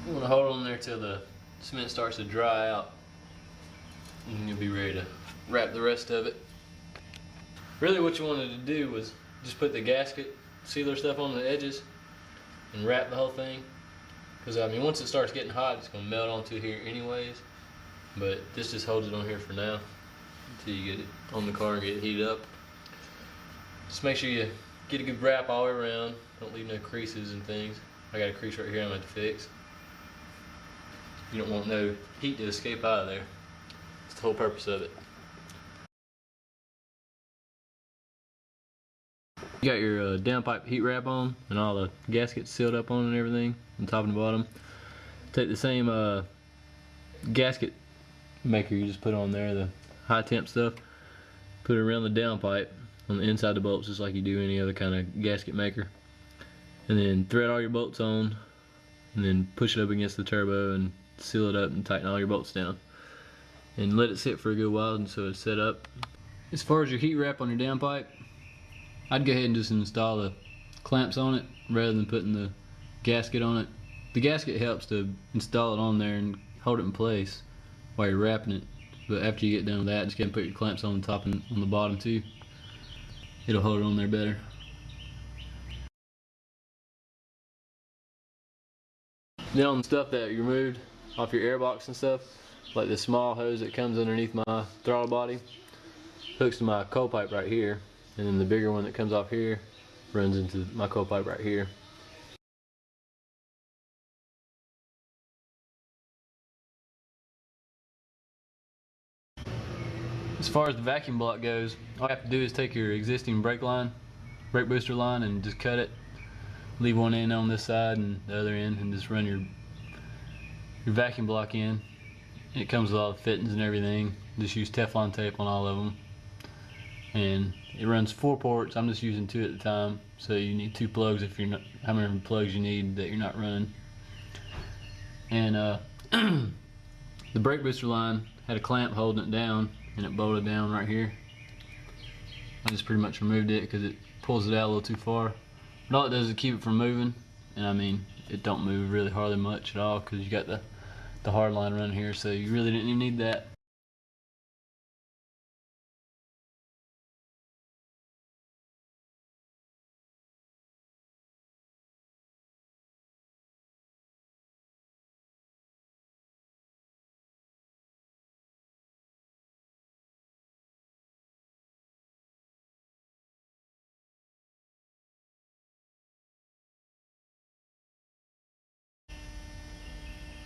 Speaker 1: You want to hold on there till the cement starts to dry out, and you'll be ready to wrap the rest of it. Really what you wanted to do was just put the gasket sealer stuff on the edges and wrap the whole thing, because I mean once it starts getting hot it's going to melt onto here anyways, but this just holds it on here for now until you get it on the car and get it heated up. Just make sure you get a good wrap all the way around, don't leave no creases and things. I got a crease right here I'm going to have to fix. You don't want no heat to escape out of there. That's the whole purpose of it. You got your downpipe heat wrap on and all the gaskets sealed up on and everything on top and the bottom. Take the same gasket maker you just put on there, the high temp stuff, put it around the downpipe on the inside of the bolts just like you do any other kind of gasket maker. And then thread all your bolts on and then push it up against the turbo and seal it up and tighten all your bolts down. And let it sit for a good while until it's set up. As far as your heat wrap on your downpipe, I'd go ahead and just install the clamps on it rather than putting the gasket on it. The gasket helps to install it on there and hold it in place while you're wrapping it. But after you get done with that, just go ahead and put your clamps on the top and on the bottom too. It'll hold it on there better. Then on the stuff that you removed off your airbox and stuff, like the small hose that comes underneath my throttle body, hooks to my coal pipe right here, and then the bigger one that comes off here runs into my coal pipe right here. As far as the vacuum block goes, all you have to do is take your existing brake booster line, and just cut it. Leave one end on this side and the other end, and just run your vacuum block in. It comes with all the fittings and everything. Just use Teflon tape on all of them. And it runs 4 ports. I'm just using 2 at the time, so you need 2 plugs if you're not, how many plugs you need that you're not running. And the brake booster line had a clamp holding it down, and it bolted down right here. I just pretty much removed it because it pulls it out a little too far. But all it does is keep it from moving, and I mean it don't move really hardly much at all because you got the hard line running here, so you really didn't even need that.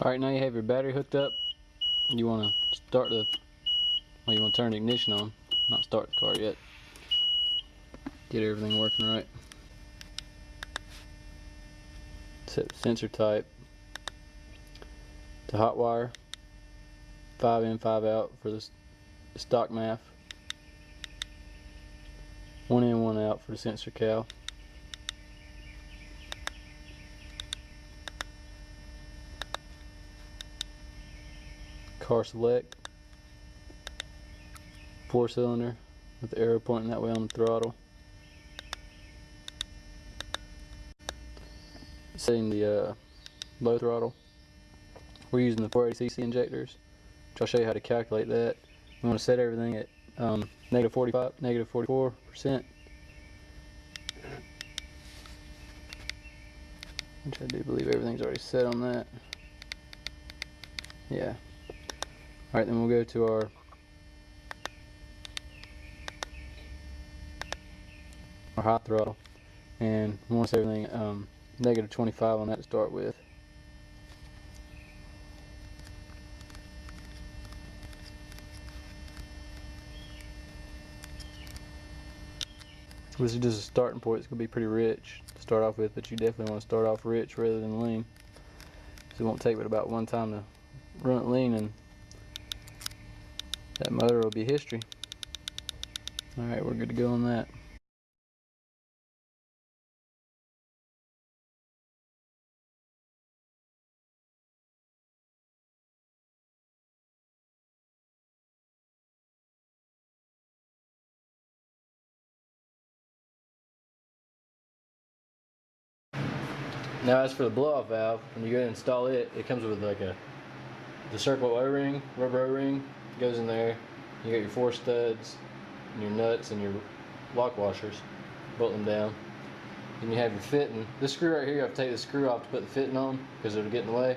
Speaker 1: Alright, now you have your battery hooked up. You want to start the, well, you want to turn the ignition on, not start the car yet. Get everything working right. Set the sensor type to hot wire, 5 in 5 out for the stock MAF, 1 in 1 out for the sensor cowl. Car select, 4-cylinder with the arrow pointing that way on the throttle. Setting the low throttle. We're using the 480cc injectors, which I'll show you how to calculate that. We want to set everything at negative 44%, which I do believe everything's already set on that. Yeah. Alright, then we'll go to our high throttle, and we want to set everything negative 25 on that to start with. This is just a starting point. It's going to be pretty rich to start off with, but you definitely want to start off rich rather than lean. So it won't take but about one time to run it lean, and that motor will be history. Alright, we're good to go on that. Now as for the blow-off valve, when you go to install it, it comes with like the circle O-ring, rubber O-ring, goes in there. You got your 4 studs, and your nuts, and your lock washers. Bolt them down. Then you have your fitting. This screw right here, you have to take the screw off to put the fitting on because it'll get in the way.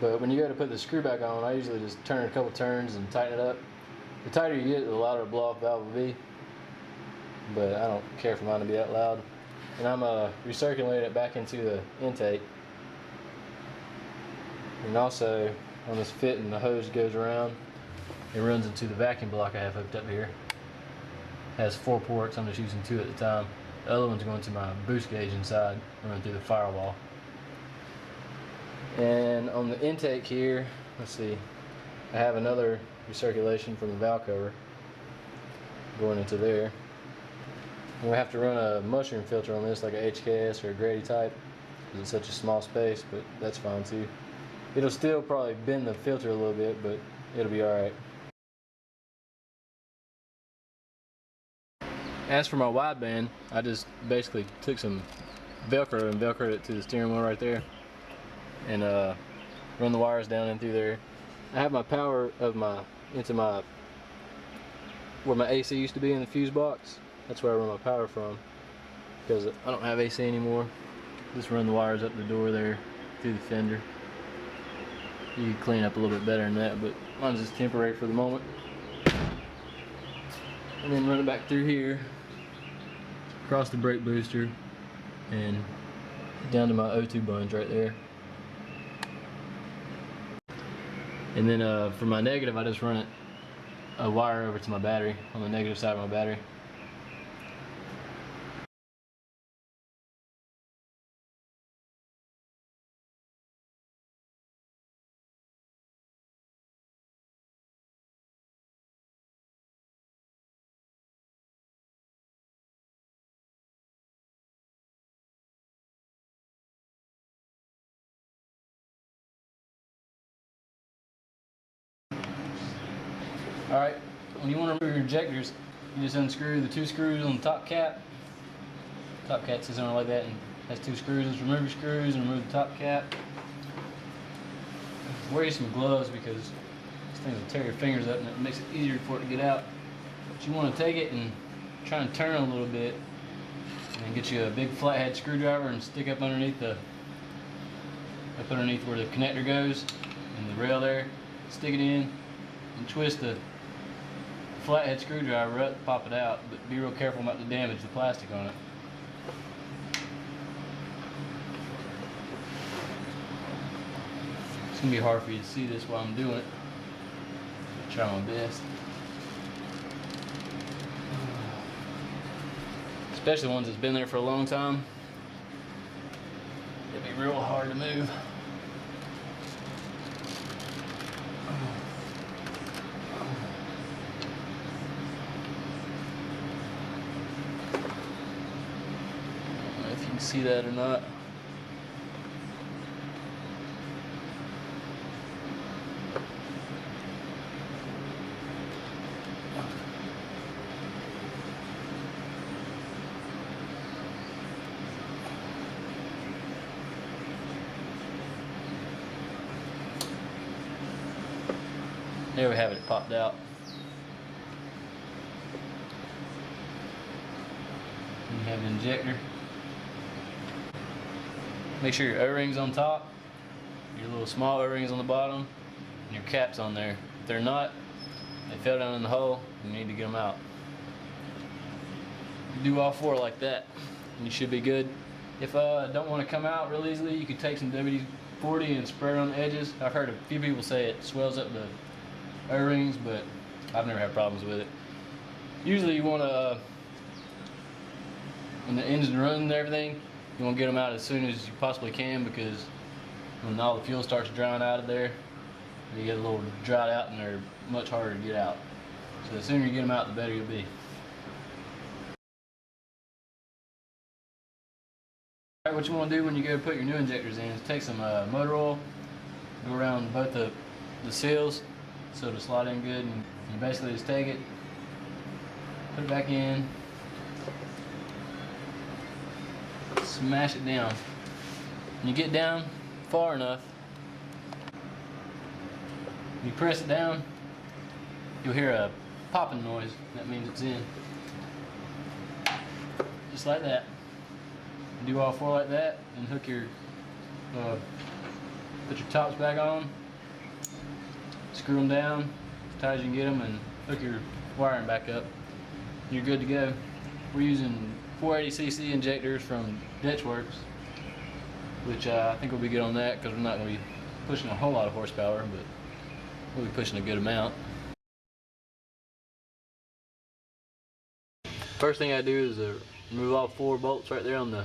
Speaker 1: But when you go to put the screw back on, I usually just turn it a couple turns and tighten it up. The tighter you get, the louder the blow-off valve will be. But I don't care for mine to be that loud. And I'm recirculating it back into the intake. And also on this fitting, the hose goes around. It runs into the vacuum block I have hooked up here. It has 4 ports. I'm just using 2 at the time. The other one's going to my boost gauge inside, running through the firewall. And on the intake here, let's see, I have another recirculation from the valve cover going into there. And we have to run a mushroom filter on this, like a HKS or a Grady type, because it's such a small space, but that's fine too. It'll still probably bend the filter a little bit, but it'll be alright. As for my wideband, I just basically took some Velcro and Velcroed it to the steering wheel right there, and run the wires down in through there. I have my power of where my AC used to be in the fuse box. That's where I run my power from, because I don't have AC anymore. Just run the wires up the door there through the fender. You can clean up a little bit better than that, but mine's just temporary for the moment. And then run it back through here, across the brake booster, and down to my O2 bunge right there. And then for my negative, I just run a wire over to my battery, on the negative side of my battery. Alright, when you want to remove your injectors, you just unscrew the 2 screws on the top cap. Top cap sits on like that and has 2 screws. Just remove your screws and remove the top cap. Wear some gloves because these things will tear your fingers up and it makes it easier for it to get out. But you want to take it and try and turn a little bit and get you a big flathead screwdriver and stick up underneath where the connector goes and the rail there. Stick it in and twist the flathead screwdriver up, pop it out, but be real careful not to damage the plastic on it. gonna be hard for you to see this while I'm doing it. Try my best. Especially ones that's been there for a long time. It'd be real hard to move. I don't know if you can see that or not. There we have it, popped out. You have an injector. Make sure your O-rings on top, your little small O-rings on the bottom, and your cap's on there. If they're not, they fell down in the hole, you need to get them out. You do all four like that, and you should be good. If don't want to come out real easily, you could take some WD-40 and spray it on the edges. I've heard a few people say it swells up the O-rings, but I've never had problems with it. Usually you want to, when the engine's running and everything, you want to get them out as soon as you possibly can, because when all the fuel starts drying out of there, they get a little dried out and they're much harder to get out. So the sooner you get them out, the better you'll be. Alright, what you want to do when you go put your new injectors in is take some motor oil, go around both the seals so it'll slide in good, and you basically just take it, put it back in, smash it down. When you get down far enough, you press it down, you'll hear a popping noise. That means it's in. Just like that. Do all four like that, and hook your, put your tops back on, screw them down as tight as you can get them, and hook your wiring back up. You're good to go. We're using 480cc injectors from Works, which I think we'll be good on that, because we're not going to be pushing a whole lot of horsepower, but we'll be pushing a good amount. First thing I do is remove all four bolts right there on the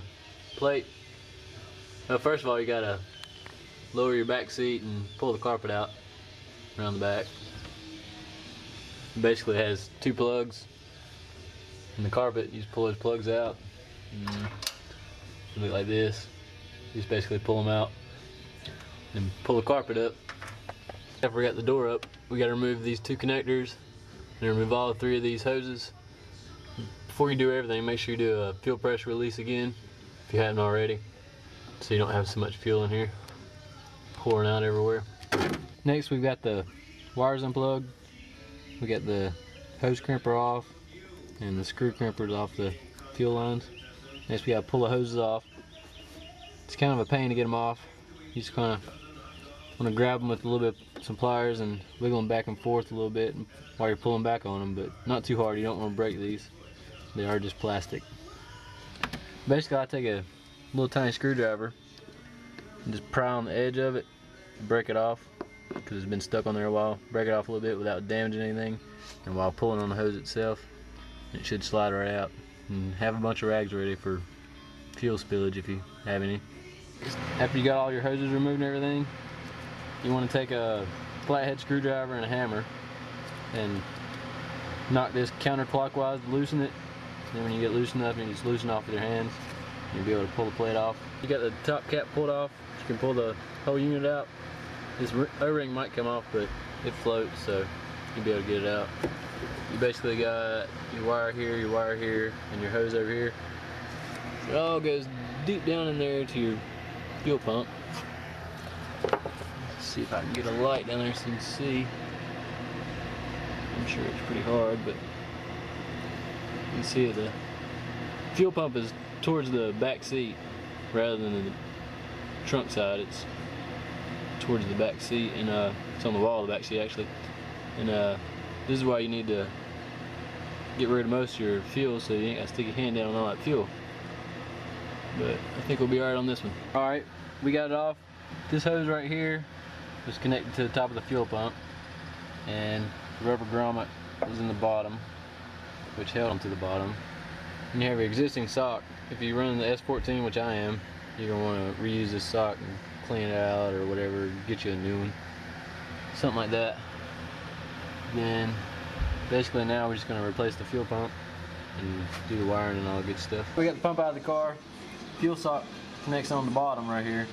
Speaker 1: plate. Well, first of all, you gotta lower your back seat and pull the carpet out around the back. It basically has two plugs. In the carpet, you just pull those plugs out. Look like this. You just basically pull them out and pull the carpet up. After we got the door up, we gotta remove these two connectors and remove all three of these hoses. Before you do everything, make sure you do a fuel pressure release again, if you haven't already, so you don't have so much fuel in here pouring out everywhere. Next, we've got the wires unplugged. We got the hose crimper off and the screw crimpers off the fuel lines. Next, we got to pull the hoses off. It's kind of a pain to get them off. You just kind of want to grab them with a little bit of some pliers and wiggle them back and forth a little bit while you're pulling back on them, but not too hard. You don't want to break these. They are just plastic. Basically, I take a little tiny screwdriver and just pry on the edge of it, break it off, because it's been stuck on there a while. Break it off a little bit without damaging anything, and while pulling on the hose itself, it should slide right out. And have a bunch of rags ready for fuel spillage if you have any. After you got all your hoses removed and everything, you want to take a flathead screwdriver and a hammer and knock this counterclockwise to loosen it. Then when you get loosened up, you just loosen off with your hands. You'll be able to pull the plate off. You got the top cap pulled off. You can pull the whole unit out. This O-ring might come off, but it floats, so you'll be able to get it out. You basically got your wire here, and your hose over here. It all goes deep down in there to your fuel pump. Let's see if I can get a light down there so you can see. I'm sure it's pretty hard, but you can see the fuel pump is towards the back seat rather than the trunk side. It's towards the back seat, and it's on the wall of the back seat actually. And this is why you need to get rid of most of your fuel, so you ain't got to stick your hand down on all that fuel. But I think we'll be alright on this one. Alright, we got it off. This hose right here was connected to the top of the fuel pump, and the rubber grommet was in the bottom, which held onto the bottom. And you have your existing sock. If you run the S14, which I am, you're going to want to reuse this sock and clean it out or whatever, get you a new one, something like that. Then basically now we're just going to replace the fuel pump and do the wiring and all the good stuff. We got the pump out of the car. Fuel sock connects on the bottom right here.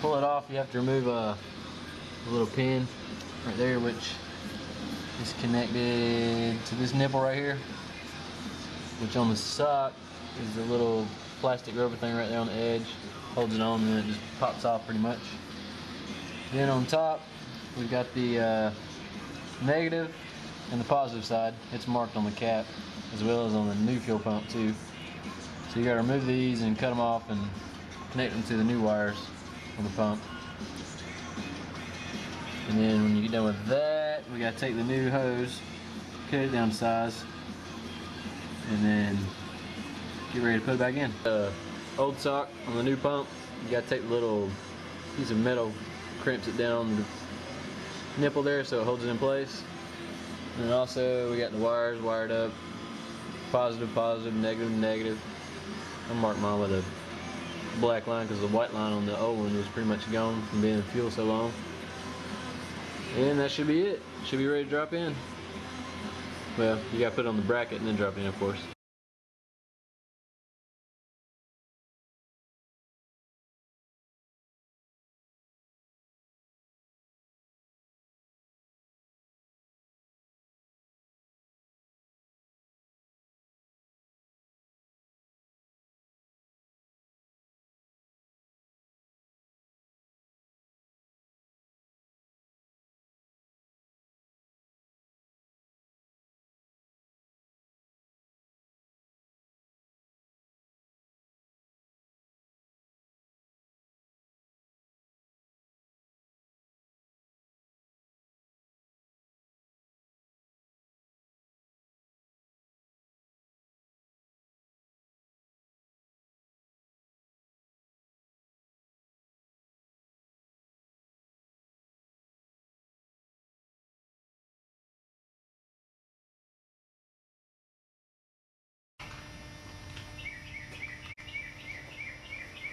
Speaker 1: Pull it off, you have to remove a little pin right there, which is connected to this nipple right here, which on the sock is a little plastic rubber thing right there on the edge, holds it on, and then it just pops off pretty much. Then on top we've got the negative and the positive side. It's marked on the cap as well as on the new fuel pump too. So you got to remove these and cut them off and connect them to the new wires on the pump. And then when you get done with that, we got to take the new hose, cut it down to size, and then get ready to put it back in. Old sock on the new pump, you got to take the little piece of metal, crimps it down on the nipple there so it holds it in place. And then also we got the wires wired up, positive, positive, negative, negative. I marked mine with a black line because the white line on the old one was pretty much gone from being in fuel so long. And that should be it. Should be ready to drop in. Well, you gotta put it on the bracket and then drop it in, of course.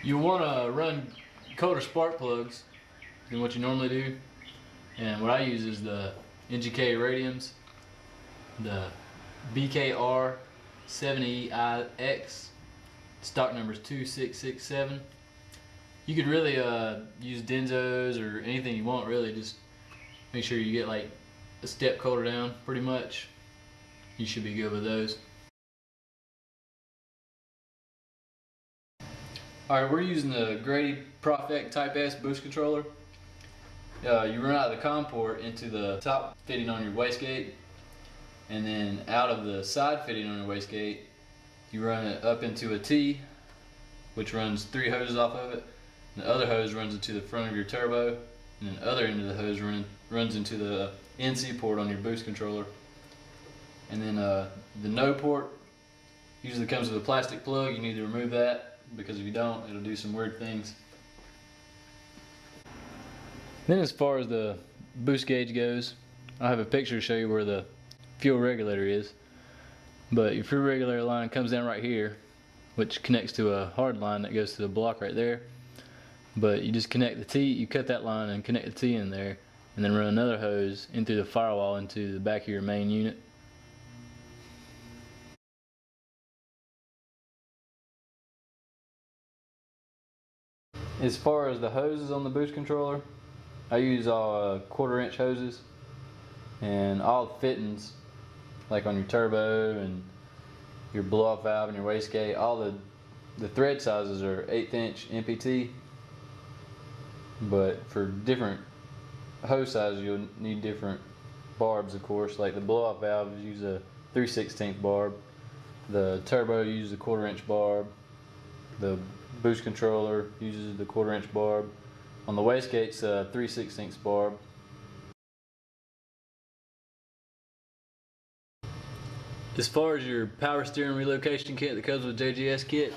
Speaker 1: You want to run colder spark plugs than what you normally do, and what I use is the NGK Radiums, the BKR70IX, stock number is 2667. You could really use Denzos or anything you want, really. Just make sure you get like a step colder down, pretty much. You should be good with those. Alright, we're using the Grady Profect Type S boost controller. You run out of the COM port into the top fitting on your wastegate, and then out of the side fitting on your wastegate, you run it up into a T, which runs 3 hoses off of it. And the other hose runs into the front of your turbo, and then the other end of the hose runs into the NC port on your boost controller. And then the no port usually comes with a plastic plug. You need to remove that, because if you don't, it'll do some weird things. Then as far as the boost gauge goes, I'll have a picture to show you where the fuel regulator is. But your fuel regulator line comes down right here, which connects to a hard line that goes to the block right there. But you just connect the T, you cut that line and connect the T in there, and then run another hose in through the firewall into the back of your main unit. As far as the hoses on the boost controller, I use all 1/4" hoses, and all the fittings, like on your turbo and your blow-off valve and your wastegate, all the thread sizes are 1/8" MPT. But for different hose sizes, you'll need different barbs, of course. Like the blow-off valves use a 3/16 barb. The turbo uses a 1/4" barb. The boost controller uses the 1/4" barb. On the wastegate's a 3/16 barb. As far as your power steering relocation kit that comes with JGS kit,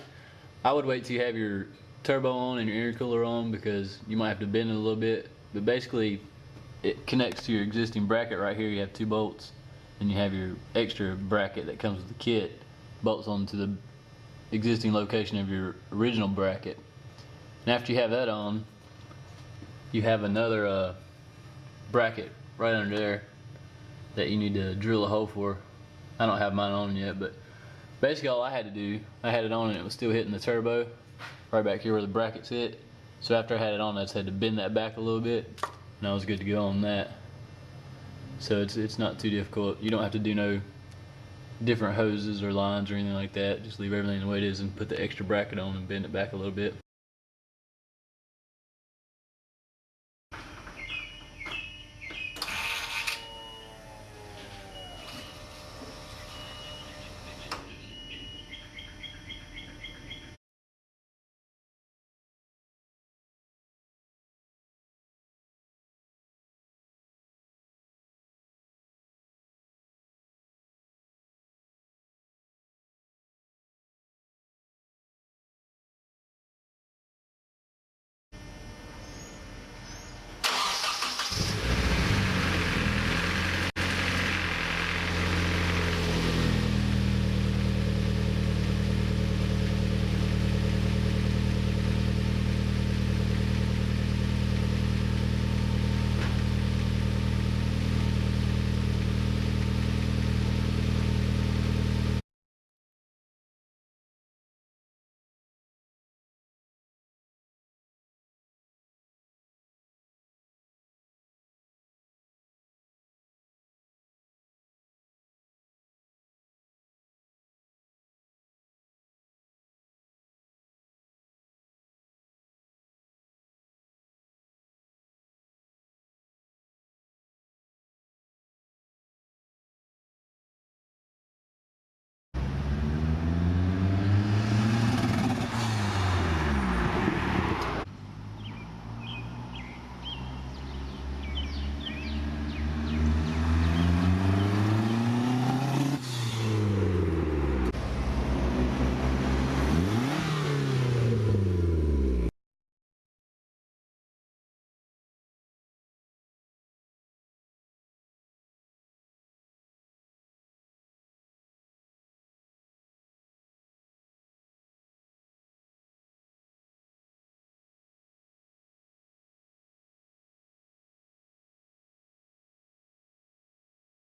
Speaker 1: I would wait till you have your turbo on and your intercooler on, because you might have to bend it a little bit but basically it connects to your existing bracket right here. You have 2 bolts, and you have your extra bracket that comes with the kit, bolts onto the existing location of your original bracket. And after you have that on, you have another bracket right under there that you need to drill a hole for. I don't have mine on yet, but basically all I had to do, I had it on and it was still hitting the turbo right back here where the brackets hit. So after I had it on, I just had to bend that back a little bit, and I was good to go on that. So it's not too difficult. You don't have to do no different hoses or lines or anything like that. Just leave everything the way it is and put the extra bracket on and bend it back a little bit.